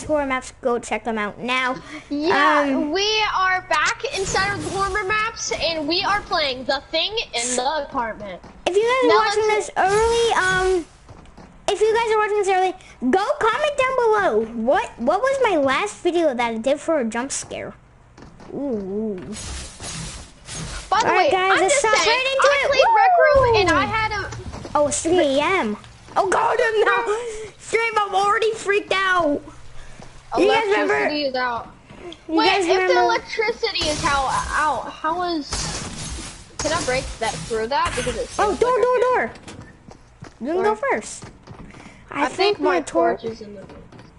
best horror maps. Go check them out now. Yeah, we are back inside of the horror maps, and we are playing The Thing in the Apartment. If you guys are watching this early, go comment down below. What was my last video that I did for a jump scare? Ooh. By the way, guys, I'm just saying, I played Rec Room, and I had a... Oh, it's 3 a.m. Oh God, I'm now. Stream, I'm already freaked out. Electricity is out. Wait, if the electricity is out, how is... Can I break that through that? Because it's... Oh, door. You can go first. I think my torch is in the...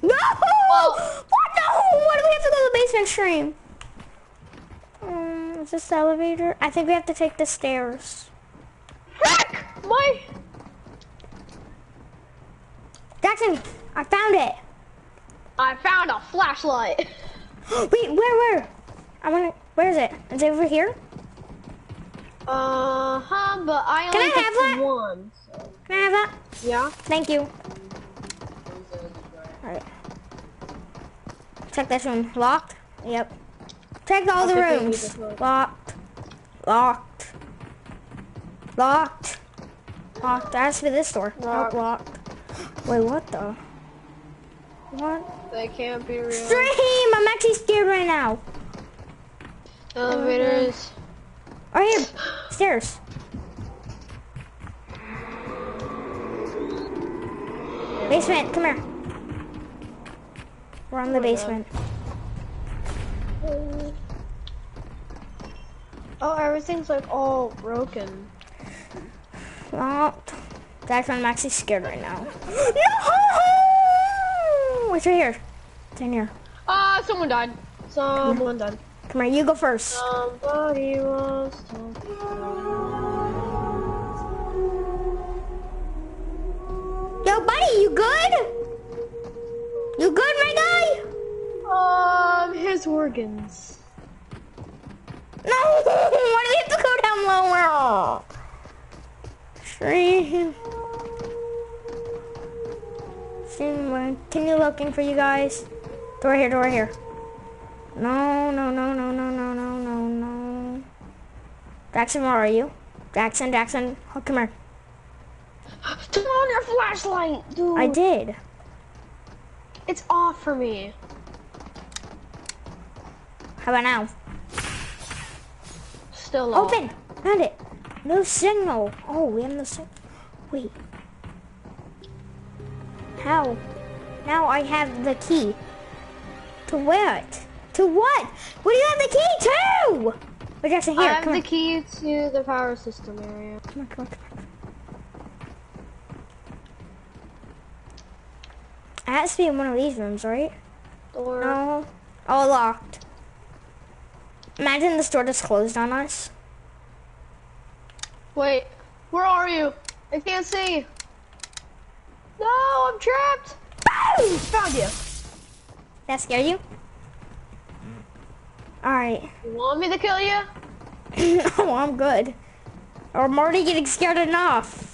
No! Well, what? No! Why do we have to go to the basement stream? Is this the elevator? I think we have to take the stairs. Heck! Jackson, I found it. I found a flashlight. Wait, where? Where is it? Is it over here? But I only have one. So. Can I have that? Yeah. Thank you. Alright. Check this room. Locked? Yep. Check all the rooms. Locked. That has to be this door. Locked. Wait, what the? What? They can't be real. Stream! I'm actually scared right now. Elevators. Right here. Stairs. Basement, come here. We're on the basement. Oh, everything's like all broken. Locked. That's why I'm actually scared right now. No! It's right here. It's in here. Someone died. Someone died. Come here, you go first. Somebody was Yo, buddy, you good? You good, my guy? His organs. No! Why do we have to go down lower? Stream. Continue looking for you guys. Door here. No. Jackson, where are you? Jackson. Oh, come here. Turn on your flashlight, dude. I did. It's off for me. How about now? Still off. Open! Found it. No signal. Oh, we have no signal. Wait. How? Now I have the key. To what? To what? What do you have the key to? Wait, Jackson, here. I have the key to the power system area. Come on. It has to be in one of these rooms, right? Door. No. Oh, locked. Imagine this door just closed on us. Wait, where are you? I can't see. No, I'm trapped. Boom! Found you. That scare you? Alright. You want me to kill you? No, I'm good. Or I'm already getting scared enough.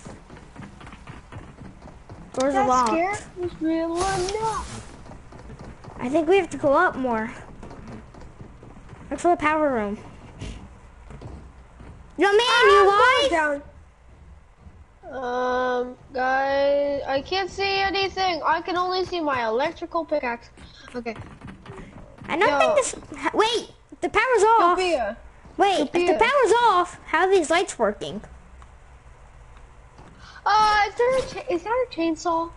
Doors are locked. That scare was real enough. I think we have to go up more. Look for the power room. Yo, man, you alive? Guys, I can't see anything. I can only see my electrical pickaxe. Okay. I don't think this. Wait, the power's off. Sophia. Wait, Sophia. if the power's off, how are these lights working? Is that a chainsaw?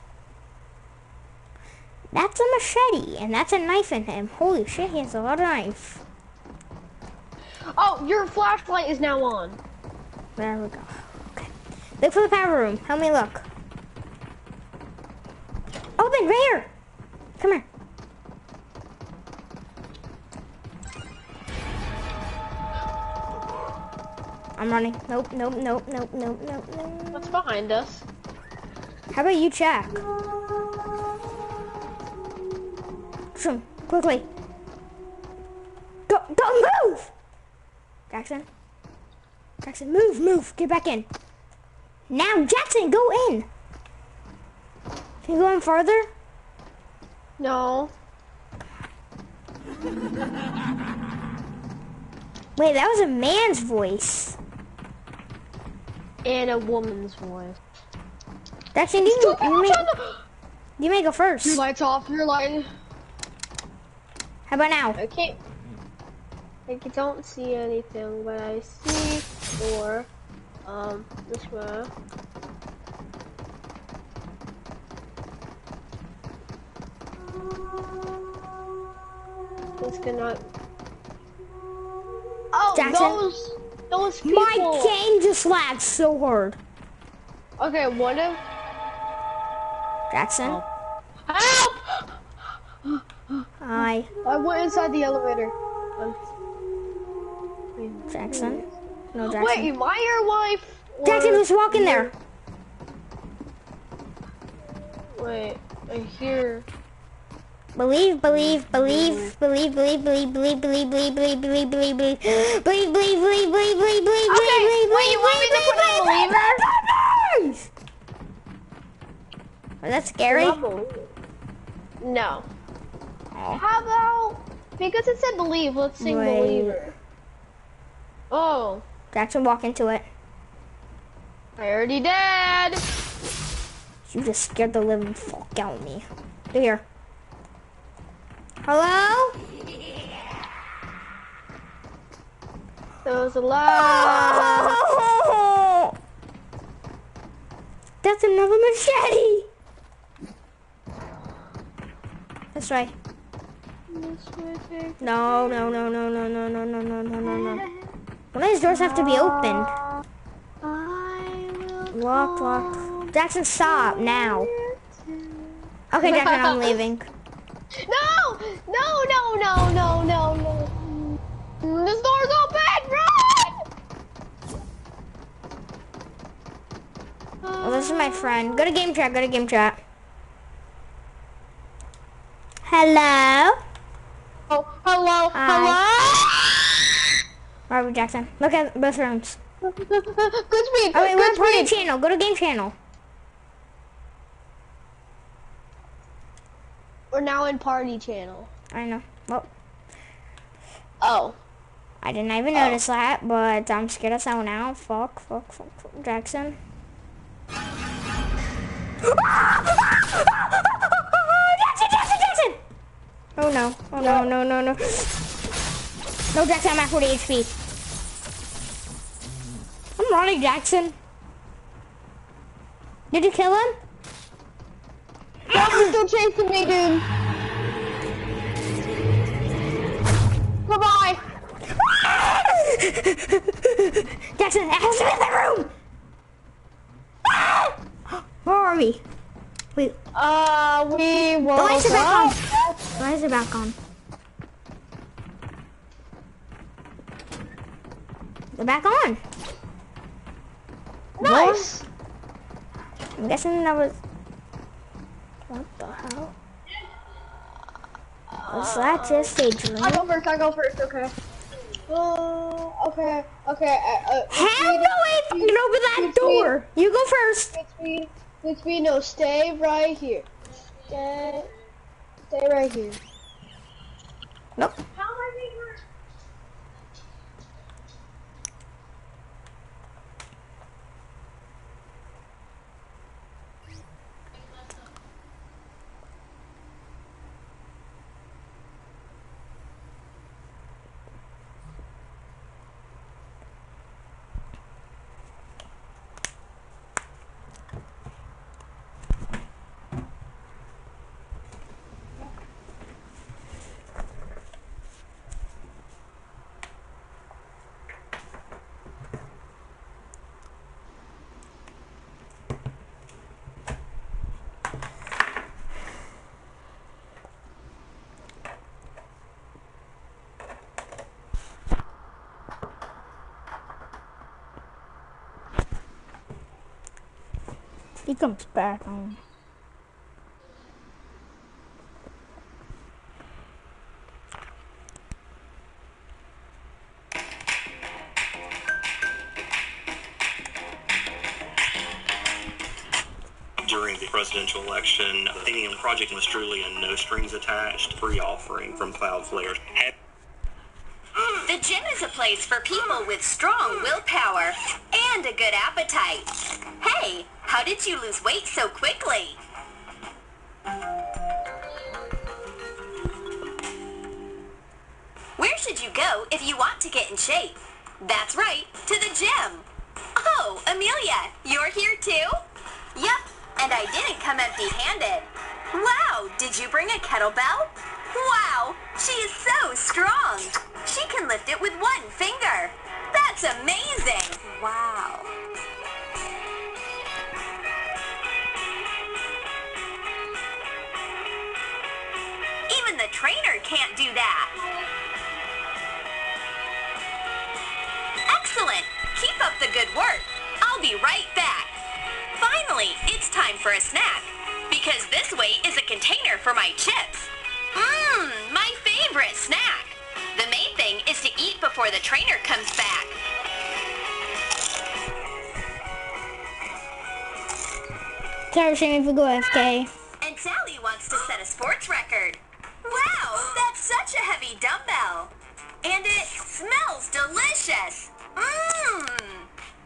That's a machete, and that's a knife in him. Holy shit, he has a lot of knife. Oh, your flashlight is now on. There we go. Okay. Look for the power room. Help me look. Open, right here. Come here. I'm running. Nope. What's behind us? How about you check? Zoom, quickly. Go, move! Jackson, move, get back in. Now, Jackson, go in. Can you go in farther? No. Wait, that was a man's voice. And a woman's voice. Jackson, you may go first. Your light's off, your light. How about now? Okay. I don't see anything, but I see four. This way. This cannot. Oh, Jackson, those people. My game just lagged so hard. Okay, what if? Jackson. Oh. Help! Hi. I went inside the elevator. Jackson. No, Jackson. Wait, am I your wife? Jackson, just walk in there. Wait, I hear. Believe. Okay, Jackson, was that scary? No. Oh. How about, because it said believe, let's sing Believer. Oh. Jackson, walk into it. I already did. You just scared the living fuck out of me. Do here. Hello? That was a lie. Oh! That's another machete. That's right. No. One of these doors have to be opened. Locked. Jackson, stop now. Okay, Jackson, I'm leaving. No! This door's open! Run! Oh, this is my friend. Go to game chat. Hello? Oh, hello. Where are we, Jackson? Look at both rooms. Good speed. Oh, wait, we're in party channel. Go to game channel. We're now in party channel. I know. Well, oh. I didn't even notice that, but I'm scared of someone now. Fuck. Jackson. Jackson! Oh no. No. No, Jackson, I'm at 40 HP. I'm running, Jackson. Did you kill him? He's still chasing me, dude. Goodbye. Jackson, it has to be in the room. Where are we? Wait. We will. The lights are back on. The lights are back on. They're back on. Nice. I'm guessing that was. What the hell? Was that just a dream? I go first, okay. Okay. Hell no, I can open that door. You go first. Good speed, no, stay right here. Stay right here. Nope. How am I being hurt? He comes back on. During the presidential election. The Athenium project was truly a no-strings-attached free offering from Cloudflare. The gym is a place for people with strong willpower and a good appetite. Hey, how did you lose weight so quickly? Where should you go if you want to get in shape? That's right, to the gym. Oh, Amelia, you're here too? Yep, and I didn't come empty-handed. Wow, did you bring a kettlebell? Wow, she is so strong. She can lift it with one finger. That's amazing. Wow. Even the trainer can't do that. Excellent. Keep up the good work. I'll be right back. Finally, it's time for a snack. Because this way is a container for my chips. My favorite snack. The main thing is to eat before the trainer comes back. Sorry, Shane, if we go AFK. And Sally wants to set a sports record. Wow, that's such a heavy dumbbell. And it smells delicious.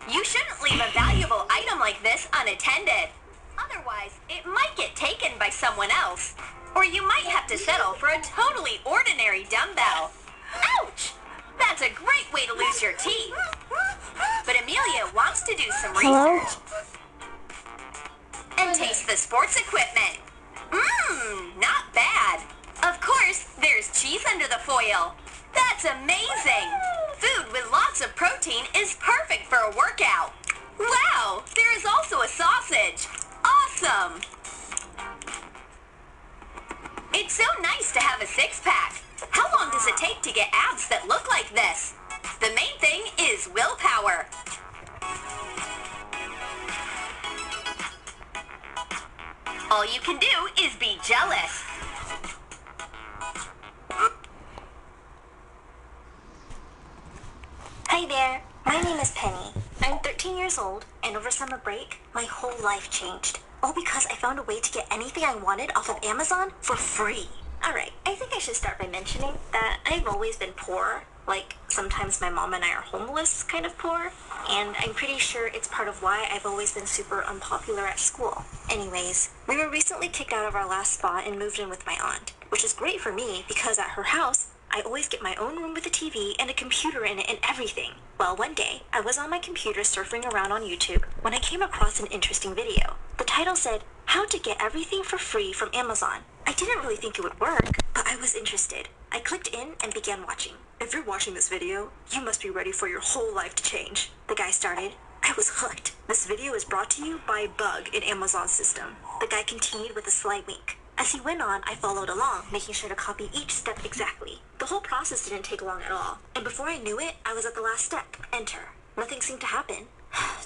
You shouldn't leave a valuable item like this unattended. Otherwise, it might get taken by someone else. Or you might have to settle for a totally ordinary dumbbell. Ouch! That's a great way to lose your teeth. But Amelia wants to do some research. And taste the sports equipment. Not bad. Of course, there's cheese under the foil. That's amazing. Food with lots of protein is perfect for a workout. Wow, there is also a sausage. Awesome. It's so nice to have a six-pack. How long does it take to get abs that look like this? The main thing is willpower. All you can do is be jealous. Hi there, my name is Penny. I'm 13 years old, and over summer break, my whole life changed. All because I found a way to get anything I wanted off of Amazon for free. Alright, I think I should start by mentioning that I've always been poor. Like, sometimes my mom and I are homeless, kind of poor. And I'm pretty sure it's part of why I've always been super unpopular at school. Anyways, we were recently kicked out of our last spot and moved in with my aunt, which is great for me because at her house, I always get my own room with a TV and a computer in it and everything. Well, one day, I was on my computer surfing around on YouTube when I came across an interesting video. The title said, "How to Get Everything for Free from Amazon." I didn't really think it would work, but I was interested. I clicked in and began watching. "If you're watching this video, you must be ready for your whole life to change," the guy started. I was hooked. "This video is brought to you by a bug in Amazon's system." The guy continued with a sly wink. As he went on, I followed along, making sure to copy each step exactly. The whole process didn't take long at all, and before I knew it, I was at the last step, enter. Nothing seemed to happen.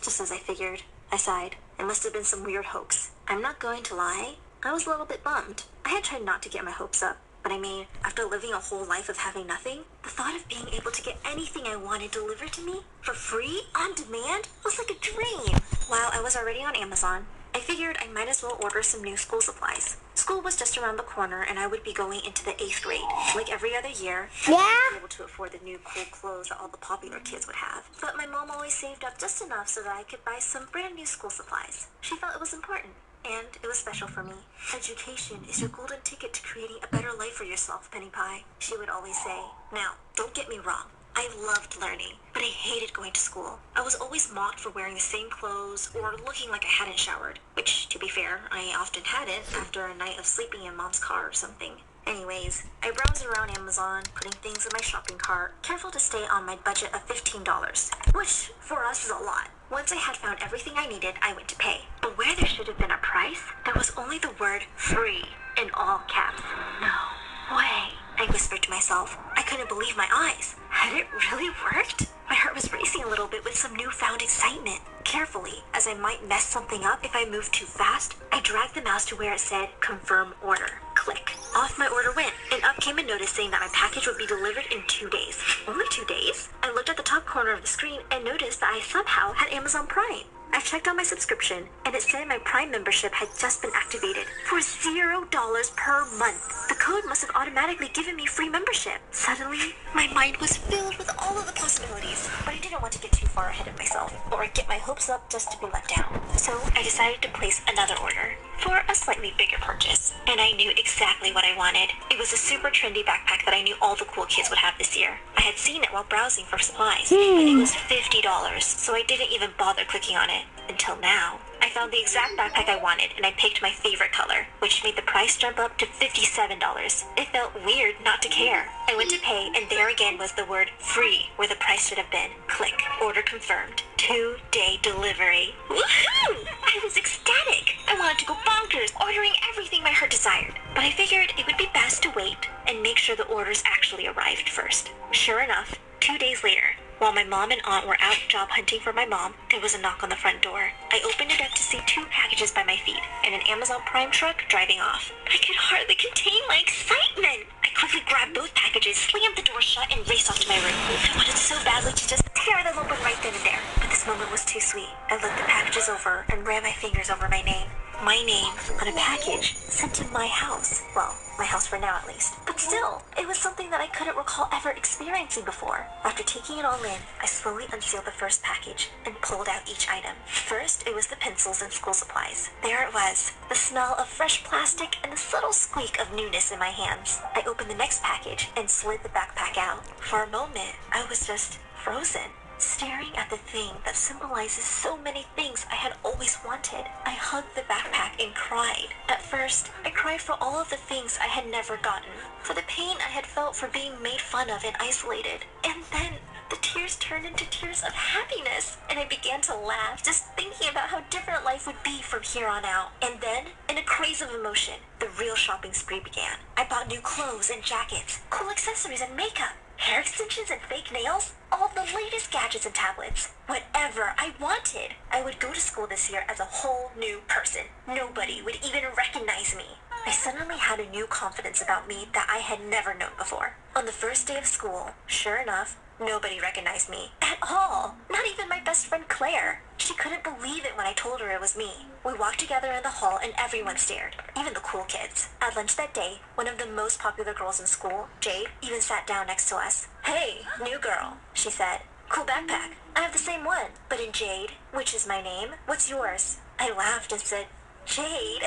Just as I figured. I sighed. It must have been some weird hoax. I'm not going to lie. I was a little bit bummed. I had tried not to get my hopes up, but I mean, after living a whole life of having nothing, the thought of being able to get anything I wanted delivered to me, for free, on demand, was like a dream. While I was already on Amazon, I figured I might as well order some new school supplies. School was just around the corner, and I would be going into the 8th grade. Like every other year, I wouldn't be able to afford the new cool clothes that all the popular kids would have. But my mom always saved up just enough so that I could buy some brand new school supplies. She felt it was important, and it was special for me. "Education is your golden ticket to creating a better life for yourself, Penny Pie," she would always say. Now, don't get me wrong. I loved learning, but I hated going to school. I was always mocked for wearing the same clothes or looking like I hadn't showered, which, to be fair, I often hadn't after a night of sleeping in Mom's car or something. Anyways, I browsed around Amazon, putting things in my shopping cart, careful to stay on my budget of $15, which, for us, is a lot. Once I had found everything I needed, I went to pay. But where there should have been a price, there was only the word "free" in all caps. No way, I whispered to myself. I couldn't believe my eyes. Had it really worked? My heart was racing a little bit with some newfound excitement. Carefully, as I might mess something up if I moved too fast, I dragged the mouse to where it said "Confirm Order." Click. Off my order went, and up came a notice saying that my package would be delivered in 2 days. Only 2 days? I looked at the top corner of the screen and noticed that I somehow had Amazon Prime. I I checked on my subscription, and it said my Prime membership had just been activated for $0 per month. The code must have automatically given me free membership. Suddenly, my mind was filled with all of the possibilities, but I didn't want to get too far ahead of myself or get my hopes up just to be let down. So I decided to place another order for a slightly bigger purchase, and I knew exactly what I wanted. It was a super trendy backpack that I knew all the cool kids would have this year. I had seen it while browsing for supplies, and it was $50, so I didn't even bother clicking on it until now. I found the exact backpack I wanted, and I picked my favorite color, which made the price jump up to $57. It felt weird not to care. I went to pay, and there again was the word free where the price should have been. Click. Order confirmed. 2-day delivery. Woohoo! I was ecstatic. I wanted to go bonkers, ordering everything my heart desired. But I figured it would be best to wait and make sure the orders actually arrived first. Sure enough, 2 days later, while my mom and aunt were out job hunting for my mom, there was a knock on the front door. I opened it up to see 2 packages by my feet and an Amazon Prime truck driving off. I could hardly contain my excitement. I quickly grabbed both packages, slammed the door shut, and raced off to my room. I wanted so badly to just tear them open right then and there. But this moment was too sweet. I looked the packages over and ran my fingers over my name. My name on a package sent to my house. Well, my house for now at least. But still, it was something that I couldn't recall ever experiencing before. After taking it all in, I slowly unsealed the first package and pulled out each item. First, it was the pencils and school supplies. There it was, the smell of fresh plastic and the subtle squeak of newness in my hands. I opened the next package and slid the backpack out. For a moment, I was just frozen, staring at the thing that symbolizes so many things I had always wanted. I hugged the backpack and cried. At first, I cried for all of the things I had never gotten, for the pain I had felt for being made fun of and isolated. And then the tears turned into tears of happiness, and I began to laugh, just thinking about how different life would be from here on out. And then, in a craze of emotion, the real shopping spree began. I bought new clothes and jackets, cool accessories and makeup, hair extensions and fake nails, all the latest gadgets and tablets. Whatever I wanted. I would go to school this year as a whole new person. Nobody would even recognize me. I suddenly had a new confidence about me that I had never known before. On the first day of school, sure enough, nobody recognized me at all. Not even my best friend Claire. She couldn't believe it when I told her it was me. We walked together in the hall and everyone stared, even the cool kids. At lunch that day, one of the most popular girls in school, Jade, even sat down next to us. "Hey, new girl," she said. "Cool backpack. I have the same one. But in Jade, which is my name, what's yours?" I laughed and said, "Jade,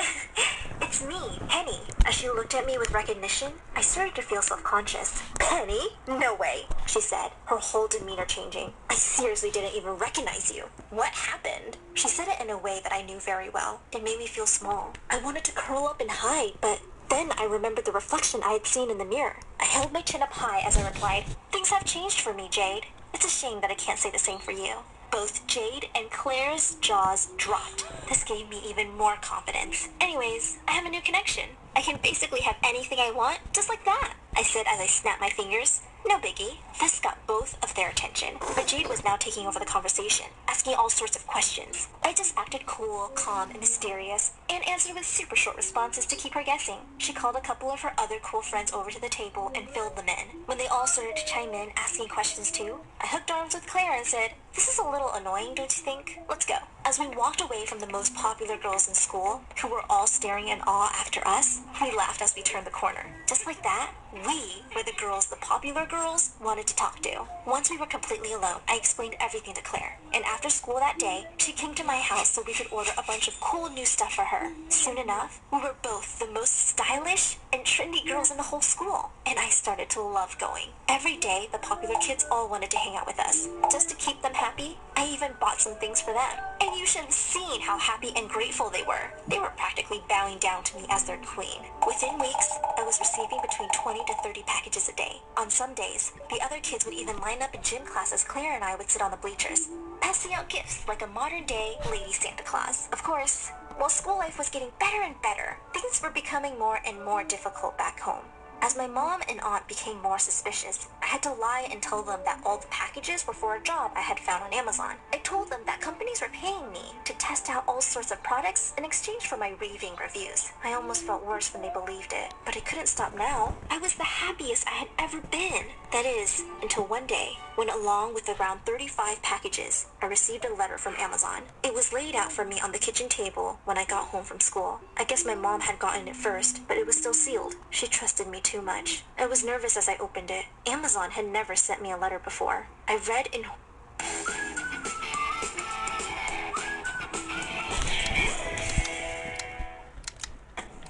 it's me, Penny." As she looked at me with recognition, I started to feel self-conscious. "Penny? No way," she said, her whole demeanor changing. "I seriously didn't even recognize you. What happened?" She said it in a way that I knew very well. It made me feel small. I wanted to curl up and hide, but then I remembered the reflection I had seen in the mirror. I held my chin up high as I replied, "Things have changed for me, Jade. It's a shame that I can't say the same for you." Both Jade and Claire's jaws dropped. This gave me even more confidence. "Anyways, I have a new connection. I can basically have anything I want, just like that," I said as I snapped my fingers. No biggie. This got both of their attention, but Jade was now taking over the conversation, asking all sorts of questions. I just acted cool, calm, and mysterious, and answered with super short responses to keep her guessing. She called a couple of her other cool friends over to the table and filled them in. When they all started to chime in, asking questions too, I hooked arms with Claire and said, "This is a little annoying, don't you think? Let's go." As we walked away from the most popular girls in school, who were all staring in awe after us, we laughed as we turned the corner. Just like that, we were the girls the popular girls wanted to talk to. Once we were completely alone, I explained everything to Claire. And after school that day, she came to my house so we could order a bunch of cool new stuff for her. Soon enough, we were both the most stylish and trendy girls in the whole school. And I started to love going. Every day, the popular kids all wanted to hang out with us. Just to keep them happy, I even bought some things for them. And you should have seen how happy and grateful they were. They were practically bowing down to me as their queen. Within weeks, I was receiving between 20 to 30 packages a day. On some days, the other kids would even line up in gym class as Claire and I would sit on the bleachers, passing out gifts like a modern-day Lady Santa Claus. Of course, while school life was getting better and better, things were becoming more and more difficult back home. As my mom and aunt became more suspicious, I had to lie and tell them that all the packages were for a job I had found on Amazon. I told them that companies were paying me to test out all sorts of products in exchange for my raving reviews. I almost felt worse when they believed it, but I couldn't stop now. I was the happiest happiest I had ever been. That is, until one day, when along with around 35 packages, I received a letter from Amazon. It was laid out for me on the kitchen table when I got home from school. I guess my mom had gotten it first, but it was still sealed. She trusted me too much. I was nervous as I opened it. Amazon had never sent me a letter before. I read in...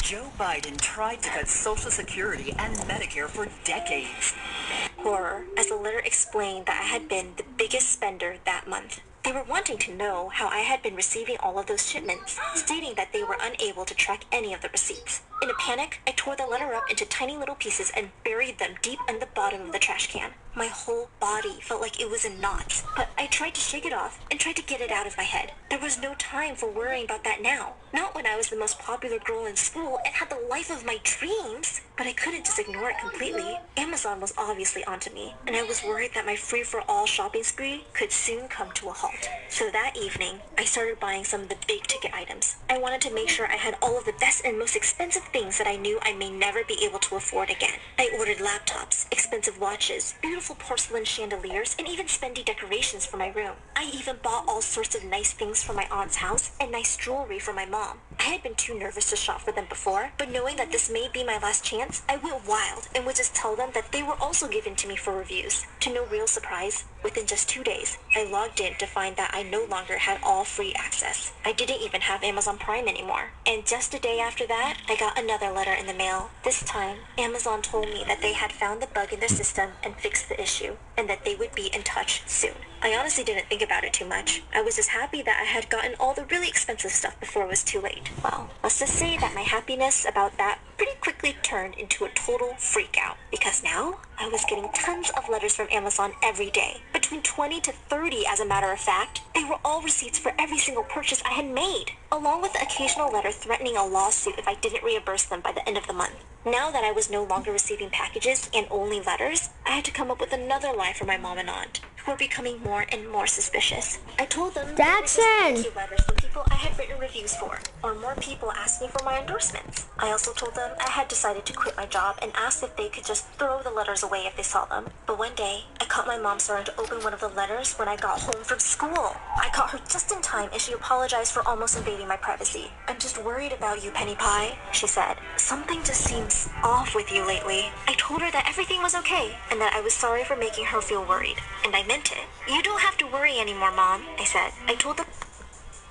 Joe Biden tried to cut Social Security and Medicare for decades. Horror, as the letter explained that I had been the biggest spender that month. They were wanting to know how I had been receiving all of those shipments, stating that they were unable to track any of the receipts. In a panic, I tore the letter up into tiny little pieces and buried them deep in the bottom of the trash can. My whole body felt like it was in knots, but I tried to shake it off and tried to get it out of my head. There was no time for worrying about that now. Not when I was the most popular girl in school and had the life of my dreams. But I couldn't just ignore it completely. Amazon was obviously onto me, and I was worried that my free-for-all shopping spree could soon come to a halt. So that evening, I started buying some of the big-ticket items. I wanted to make sure I had all of the best and most expensive things that I knew I may never be able to afford again. I ordered laptops, expensive watches, beautiful porcelain chandeliers, and even spendy decorations for my room. I even bought all sorts of nice things for my aunt's house and nice jewelry for my mom. I had been too nervous to shop for them before, but knowing that this may be my last chance, I went wild and would just tell them that they were also given to me for reviews. To no real surprise, within just 2 days, I logged in to find that I no longer had all free access. I didn't even have Amazon Prime anymore. And just a day after that, I got another letter in the mail. This time, Amazon told me that they had found the bug in their system and fixed the issue, and that they would be in touch soon. I honestly didn't think about it too much. I was just happy that I had gotten all the really expensive stuff before it was too late. Well, let's just say that my happiness about that pretty quickly turned into a total freak out, because now I was getting tons of letters from Amazon every day. Between 20 to 30, as a matter of fact. They were all receipts for every single purchase I had made, along with the occasional letter threatening a lawsuit if I didn't reimburse them by the end of the month. Now that I was no longer receiving packages and only letters, I had to come up with another lie for my mom and aunt, who were becoming more and more suspicious. I told them Jackson! that I letters from people I had written reviews for, or more people asking for my endorsements. I also told them I had decided to quit my job and asked if they could just throw the letters away if they saw them. But one day, I caught my mom starting to open one of the letters when I got home from school. I caught her just in time and she apologized for almost invading my privacy. "I'm just worried about you, Penny Pie," she said. "Something just seems off with you lately." I told her that everything was okay and that I was sorry for making her feel worried. And I meant it. "You don't have to worry anymore, Mom," I said. I told them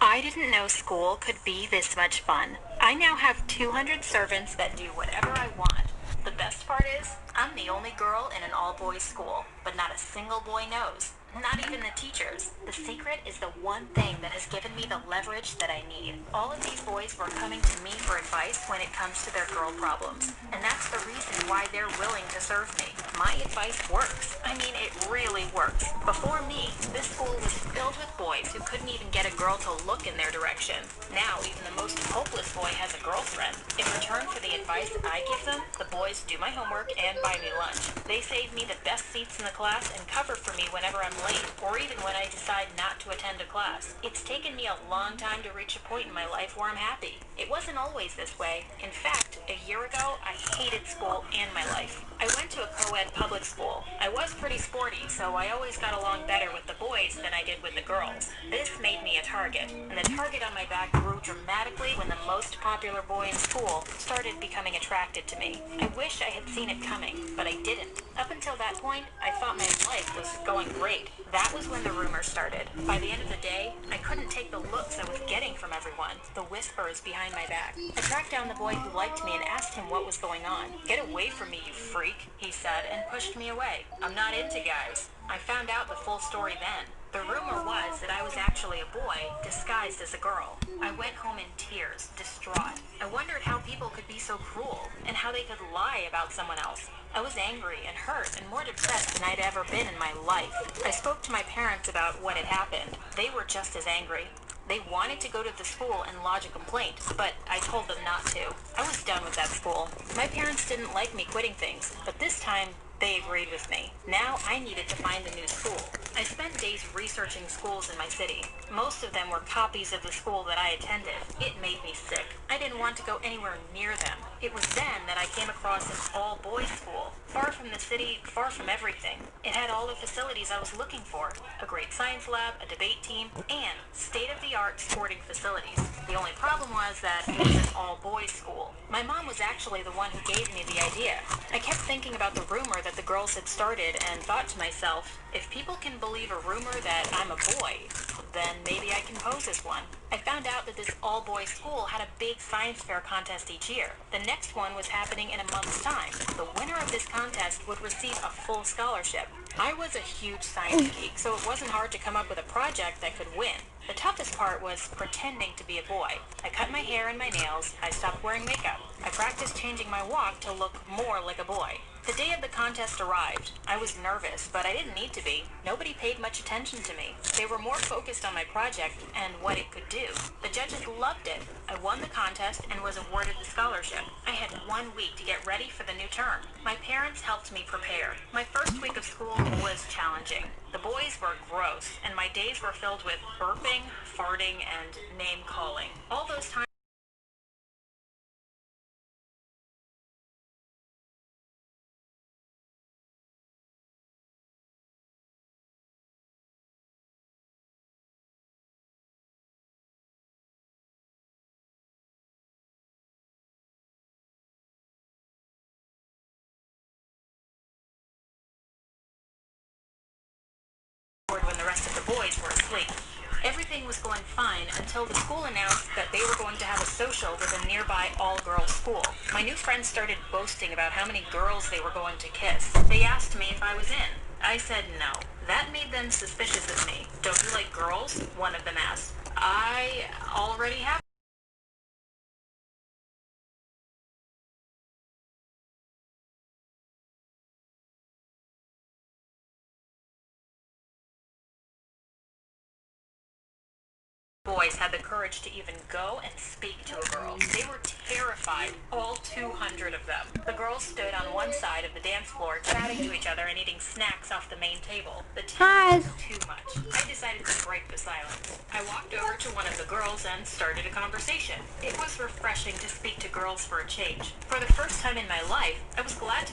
I didn't know school could be this much fun. I now have 200 servants that do whatever I want. The best part is, I'm the only girl in an all-boys school, but not a single boy knows. Not even the teachers. The secret is the one thing that has given me the leverage that I need. All of these boys were coming to me for advice when it comes to their girl problems. And that's the reason why they're willing to serve me. My advice works. I mean, it really works. Before me, this school was filled with boys who couldn't even get a girl to look in their direction. Now, even the most hopeless boy has a girlfriend. In return for the advice I give them, the boys do my homework and buy me lunch. They save me the best seats in the class and cover for me whenever I'm late, or even when I decide not to attend a class. It's taken me a long time to reach a point in my life where I'm happy. It wasn't always this way. In fact, a year ago, I hated school and my life. I went to a co-ed public school. I was pretty sporty, so I always got along better with the boys than I did with the girls. This made me a target, and the target on my back grew dramatically when the most popular boy in school started becoming attracted to me. I wish I had seen it coming, but I didn't. Up until that point, I thought my life was going great. That was when the rumors started. By the end of the day, I couldn't take the looks I was getting from everyone, the whispers behind my back. I tracked down the boy who liked me and asked him what was going on. "Get away from me, you freak," he said, and pushed me away. "I'm not into guys." I found out the full story then. The rumor was that I was actually a boy, disguised as a girl. I went home in tears, distraught. I wondered how people could be so cruel, and how they could lie about someone else. I was angry and hurt and more depressed than I'd ever been in my life. I spoke to my parents about what had happened. They were just as angry. They wanted to go to the school and lodge a complaint, but I told them not to. I was done with that school. My parents didn't like me quitting things, but this time, they agreed with me. Now I needed to find a new school. I spent days researching schools in my city. Most of them were copies of the school that I attended. It made me sick. I didn't want to go anywhere near them. It was then that I came across an all-boys school, far from city far from everything. It had all the facilities I was looking for. A great science lab, a debate team, and state-of-the-art sporting facilities. The only problem was that it was an all-boys school. My mom was actually the one who gave me the idea. I kept thinking about the rumor that the girls had started and thought to myself, if people can believe a rumor that I'm a boy, then maybe I can pose as one. I found out that this all-boys school had a big science fair contest each year. The next one was happening in a month's time. The winner of this contest would receive a full scholarship. I was a huge science geek, so it wasn't hard to come up with a project that could win. The toughest part was pretending to be a boy. I cut my hair and my nails. I stopped wearing makeup. I practiced changing my walk to look more like a boy. The day of the contest arrived. I was nervous, but I didn't need to be. Nobody paid much attention to me. They were more focused on my project and what it could do. The judges loved it. I won the contest and was awarded the scholarship. I had 1 week to get ready for the new term. My parents helped me prepare. My first week of school was challenging. The boys were gross, and my days were filled with burping, farting, and name-calling. All those times when the rest of the boys were asleep. Everything was going fine until the school announced that they were going to have a social with a nearby all-girls school. My new friends started boasting about how many girls they were going to kiss. They asked me if I was in. I said no. That made them suspicious of me. Don't you like girls? One of them asked. I already have boys had the courage to even go and speak to a girl. They were terrified, all 200 of them. The girls stood on one side of the dance floor chatting to each other and eating snacks off the main table. The tension was too much. I decided to break the silence. I walked over to one of the girls and started a conversation. It was refreshing to speak to girls for a change. For the first time in my life, I was glad to be